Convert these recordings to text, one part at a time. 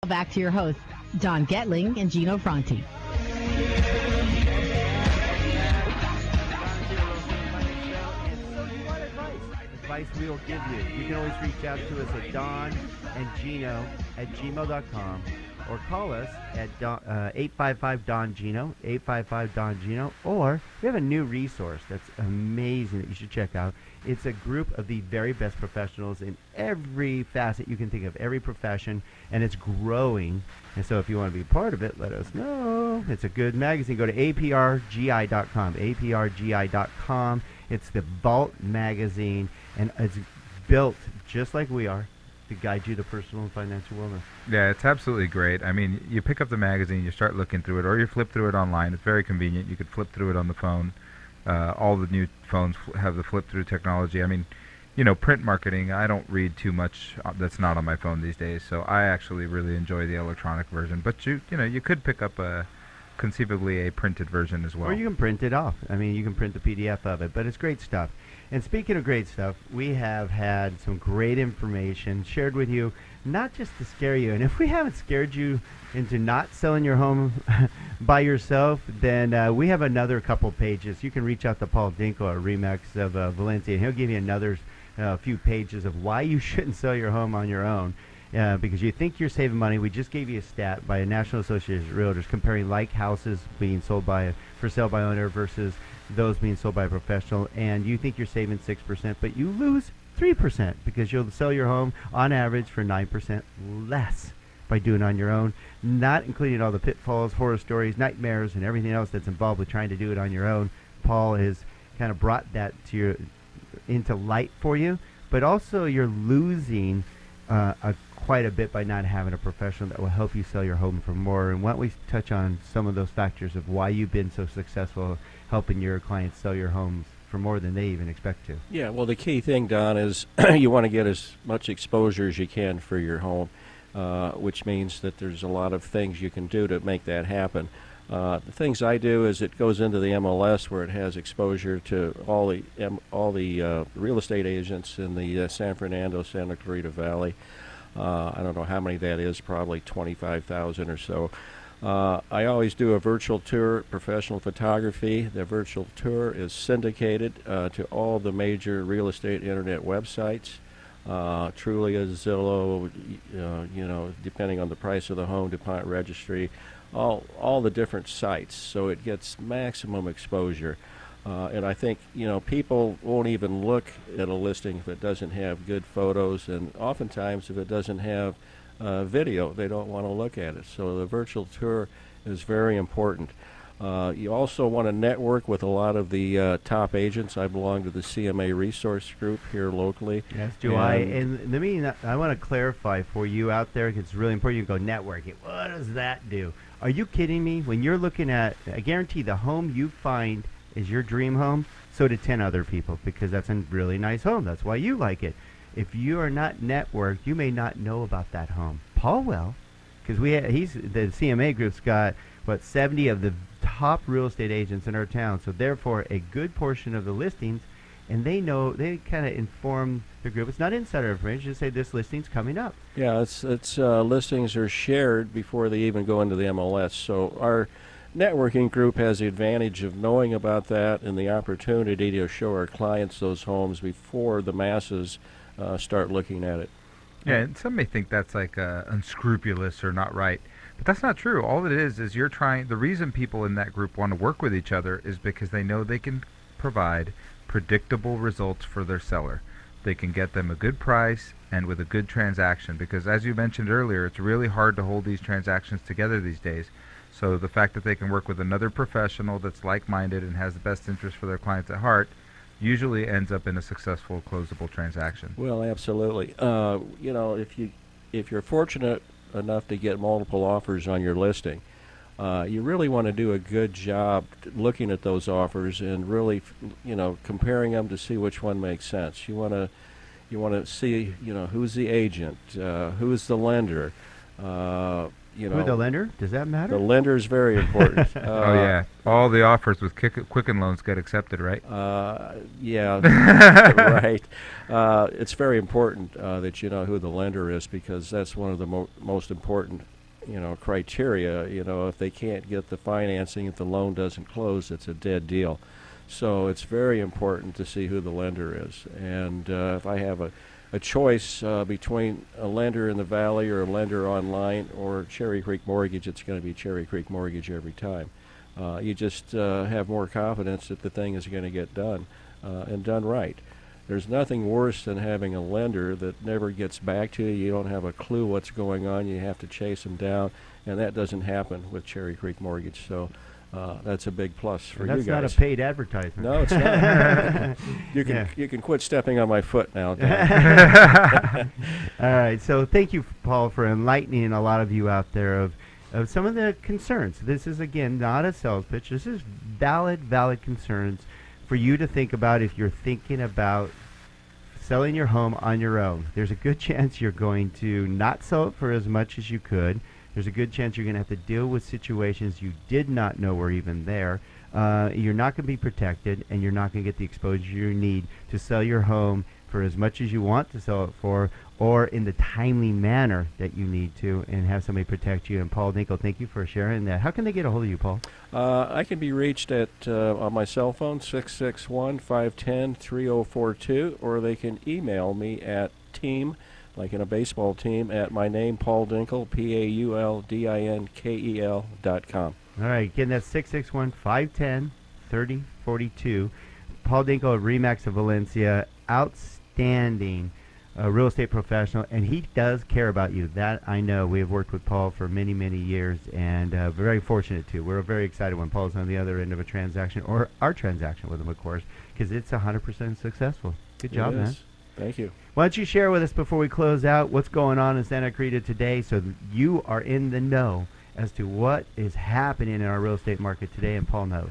Back to your hosts, Don Getling and Gino Franti. Advice we will give you. You can always reach out to us at donandgino@gmail.com or call us at 855-DON-GINO, 855-DON-GINO, or we have a new resource that's amazing that you should check out. It's a group of the very best professionals in every facet you can think of, every profession, and it's growing. And so if you want to be part of it, let us know. It's a good magazine. Go to aprgi.com, aprgi.com. It's the Vault magazine, and it's built just like we are to guide you to personal and financial wellness. Yeah, it's absolutely great. I mean, you pick up the magazine, you start looking through it, or you flip through it online. It's very convenient. You could flip through it on the phone. All the new phones have the flip-through technology. I mean, print marketing, I don't read too much that's not on my phone these days, so I actually really enjoy the electronic version. But you could pick up conceivably a printed version as well. Or you can print it off. I mean, you can print the PDF of it, but it's great stuff. And speaking of great stuff, we have had some great information shared with you, not just to scare you. And if we haven't scared you into not selling your home by yourself, then we have another couple pages. You can reach out to Paul Dinkel at Remax of Valencia, and he'll give you another few pages of why you shouldn't sell your home on your own. Because you think you're saving money. We just gave you a stat by a National Association of Realtors comparing like houses being sold for sale by owner versus those being sold by a professional, and you think you're saving 6%, but you lose 3% because you'll sell your home on average for 9% less by doing it on your own, not including all the pitfalls, horror stories, nightmares, and everything else that's involved with trying to do it on your own. Paul has kind of brought that into light for you, but also you're losing quite a bit by not having a professional that will help you sell your home for more. And why don't we touch on some of those factors of why you've been so successful helping your clients sell your homes for more than they even expect to? Yeah, well, the key thing, Don, is you want to get as much exposure as you can for your home, which means that there's a lot of things you can do to make that happen. The things I do is it goes into the MLS where it has exposure to all the real estate agents in the San Fernando, Santa Clarita Valley. I don't know how many that is, probably 25,000 or so. I always do a virtual tour, professional photography. The virtual tour is syndicated to all the major real estate internet websites. Trulia, Zillow, depending on the price of the home, DuPont Registry, all the different sites. So it gets maximum exposure. And I think, people won't even look at a listing if it doesn't have good photos, and oftentimes if it doesn't have video, they don't want to look at it. So the virtual tour is very important. You also want to network with a lot of the top agents. I belong to the CMA resource group here locally. Yes, do I. And the meaning, I want to clarify for you out there, because it's really important you go networking. What does that do? Are you kidding me? When you're looking at, I guarantee the home you find is your dream home, so do 10 other people, because that's a really nice home. That's why you like it. If you are not networked, you may not know about that home. Paul will, because the CMA group's got 70 of the top real estate agents in our town. So therefore, a good portion of the listings, and they kind of inform the group. It's not insider information. Just say this listing's coming up. Yeah, it's listings are shared before they even go into the MLS. So our networking group has the advantage of knowing about that and the opportunity to show our clients those homes before the masses start looking at it. Yeah, and some may think that's like unscrupulous or not right, but that's not true. All it is you're trying. The reason people in that group want to work with each other is because they know they can provide predictable results for their seller. They can get them a good price and with a good transaction, because as you mentioned earlier, it's really hard to hold these transactions together these days. So the fact that they can work with another professional that's like-minded and has the best interest for their clients at heart usually ends up in a successful closable transaction. Well, absolutely. If you're fortunate enough to get multiple offers on your listing, you really want to do a good job looking at those offers and really, comparing them to see which one makes sense. You want to see, who's the agent, who's the lender. you Who know, the lender? Does that matter? the lender is very important. Oh yeah, all the offers with Quicken Loans get accepted, right? Yeah, right. It's very important that you know who the lender is, because that's one of the most important, you know, criteria. You know, if they can't get the financing, if the loan doesn't close, it's a dead deal. So it's very important to see who the lender is. And if I have a choice between a lender in the Valley or a lender online or Cherry Creek Mortgage, it's going to be Cherry Creek Mortgage every time. You just have more confidence that the thing is going to get done and done right. There's nothing worse than having a lender that never gets back to you. You don't have a clue what's going on. You have to chase them down, and that doesn't happen with Cherry Creek Mortgage. So that's a big plus for you guys. That's not a paid advertisement. No, it's not. You can quit stepping on my foot now, Dan. All right. So thank you, Paul, for enlightening a lot of you out there of some of the concerns. This is, again, not a sales pitch. This is valid concerns for you to think about if you're thinking about selling your home on your own. There's a good chance you're going to not sell it for as much as you could. There's a good chance you're going to have to deal with situations you did not know were even there. You're not going to be protected, and you're not going to get the exposure you need to sell your home for as much as you want to sell it for, or in the timely manner that you need to, and have somebody protect you. And Paul Dinkel, thank you for sharing that. How can they get a hold of you, Paul? I can be reached at on my cell phone, 661-510-3042, or they can email me at team, like in a baseball team, at my name, Paul Dinkel, PAULDINKEL.com. All right, again, that's 661-510-3042. Paul Dinkel of RE/MAX of Valencia, outstanding real estate professional, and he does care about you. That I know. We have worked with Paul for many, many years, and very fortunate too. We're very excited when Paul's on the other end of a transaction, or our transaction with him, of course, because it's 100% successful. Good job, man. Thank you. Why don't you share with us before we close out what's going on in Santa Clarita today, so that you are in the know as to what is happening in our real estate market today, and Paul knows.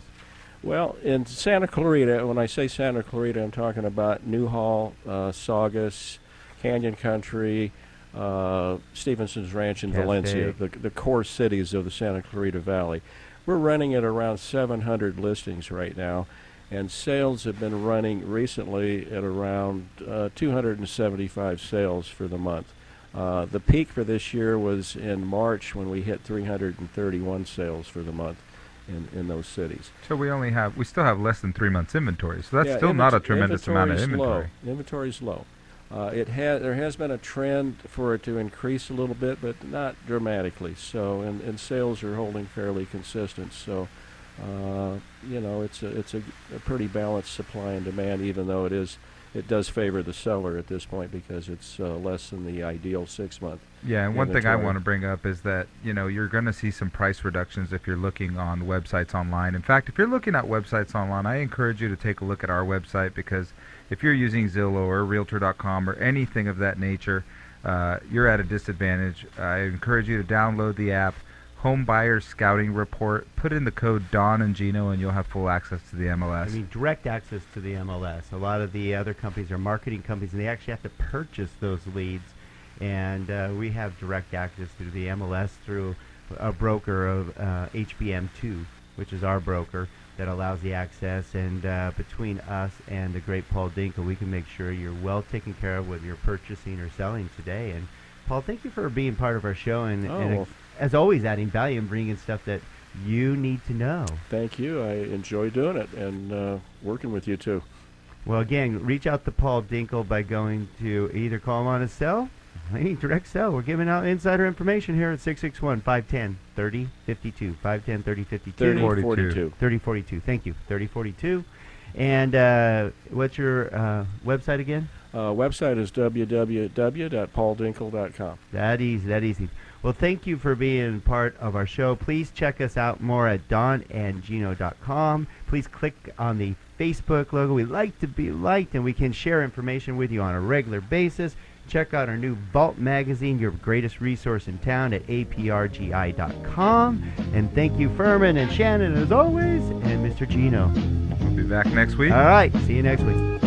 Well, in Santa Clarita, when I say Santa Clarita, I'm talking about Newhall, Saugus, Canyon Country, Stevenson's Ranch, and Valencia, the core cities of the Santa Clarita Valley. We're running at around 700 listings right now, and sales have been running recently at around 275 sales for the month. The peak for this year was in March, when we hit 331 sales for the month in those cities. So we still have less than 3 months inventory. So that's still not a tremendous amount of inventory. Inventory's low. There has been a trend for it to increase a little bit, but not dramatically. So, and sales are holding fairly consistent. So, you know, it's a pretty balanced supply and demand, even though it does favor the seller at this point, because it's less than the ideal 6 month. Yeah, and one thing I want to bring up is that, you know, you're going to see some price reductions if you're looking on websites online. In fact, if you're looking at websites online, I encourage you to take a look at our website, because if you're using Zillow or Realtor.com or anything of that nature, you're at a disadvantage. I encourage you to download the app, Home Buyer Scouting Report, put in the code Don and Gino, and you'll have full access to the MLS. I mean, direct access to the MLS. A lot of the other companies are marketing companies, and they actually have to purchase those leads. And we have direct access to the MLS through a broker of HBM2, which is our broker that allows the access. And between us and the great Paul Dinkel, we can make sure you're well taken care of whether you're purchasing or selling today. And Paul, thank you for being part of our show, and as always, adding value and bringing stuff that you need to know. Thank you. I enjoy doing it, and working with you too. Well, again, reach out to Paul Dinkel by going to either call him on his cell, any direct cell. We're giving out insider information here at 661-510-3052. 510-3052. 3042. 3042. Thank you. 3042. And what's your website again? Website is www.pauldinkel.com. That easy. Well, thank you for being part of our show. Please check us out more at donandgino.com. Please click on the Facebook logo. We like to be liked, and we can share information with you on a regular basis. Check out our new Vault magazine, your greatest resource in town, at aprgi.com. And thank you, Furman and Shannon, as always, and Mr. Gino. We'll be back next week. All right. See you next week.